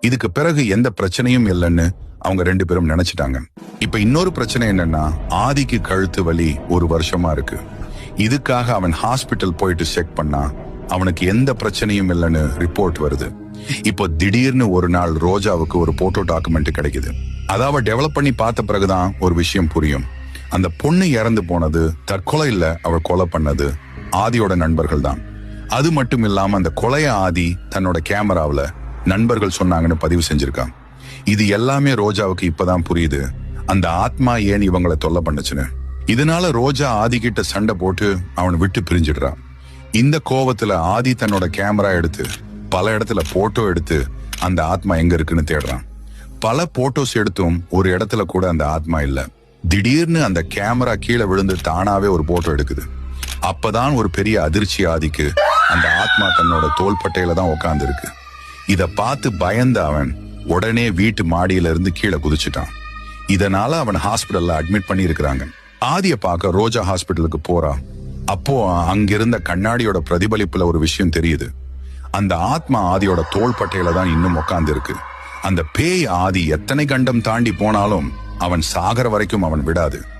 இதுக்கு பிறகு எந்த பிரச்சனையும் இல்லைன்னு அவங்க 2 பேரும் நினைச்சிட்டாங்க. இப்ப இன்னொரு பிரச்சனை என்னன்னா, ஆதிக்கு கழுத்து வலி 1 வருஷமா இருக்கு. இதுக்காக அவன் ஹாஸ்பிட்டல் போயிட்டு செக் பண்ணா அவனுக்கு எந்த பிரச்சனையும் இல்லைன்னு ரிப்போர்ட் வருது. இப்போ திடீர்னு ஒரு நாள் ரோஜாவுக்கு ஒரு போட்டோ டாக்குமெண்ட் கிடைக்குது. அதாவ டெவலப் பண்ணி பார்த்த பிறகுதான் ஒரு விஷயம் புரியும். அந்த பொண்ணு இறந்து போனது தற்கொலை இல்ல, அவள் கொலை பண்ணது ஆதியோட நண்பர்கள் தான். அது மட்டும் இல்லாம அந்த கொலைய ஆதி தன்னோட கேமராவில நண்பர்கள் சொன்னாங்கன்னு பதிவு செஞ்சிருக்கான். இது எல்லாமே ரோஜாவுக்கு இப்பதான் புரியுது, அந்த ஆத்மா ஏன் இவங்களை தொல்லை பண்ணுச்சுன்னு. இதனால ரோஜா ஆதி கிட்ட சண்டை போட்டு அவனை விட்டு பிரிஞ்சிடுறான். இந்த கோவத்துல ஆதி தன்னோட கேமரா எடுத்து பல இடத்துல போட்டோ எடுத்து அந்த ஆத்மா எங்க இருக்குன்னு தேடுறான். பல போட்டோஸ் எடுத்தும் ஒரு இடத்துல கூட அந்த ஆத்மா இல்ல. திடீர்னு அந்த கேமரா கீழே விழுந்து தானாவே ஒரு போட்டோ எடுக்குது. அப்பதான் ஒரு பெரிய அதிர்ச்சி ஆதிக்கு. அந்த ஆத்மா தன்னோட தோள்பட்டையில தான் உட்கார்ந்து இருக்கு. இத பார்த்து பயந்த அவன் உடனே வீட்டு மாடியில இருந்து கீழே குதிச்சுட்டான். இதனால அவன் ஹாஸ்பிட்டல்ல அட்மிட் பண்ணி இருக்கிறாங்க. ஆதிய பார்க்க ரோஜா ஹாஸ்பிட்டலுக்கு போறா. அப்போ அங்கிருந்த கண்ணாடியோட பிரதிபலிப்புல ஒரு விஷயம் தெரியுது. அந்த ஆத்மா ஆதியோட தோள்பட்டையில தான் இன்னும் உட்கார்ந்து இருக்கு. அந்த பேய் ஆதி எத்தனை கண்டம் தாண்டி போனாலும் அவன் சாகர வரைக்கும் அவன் விடாது.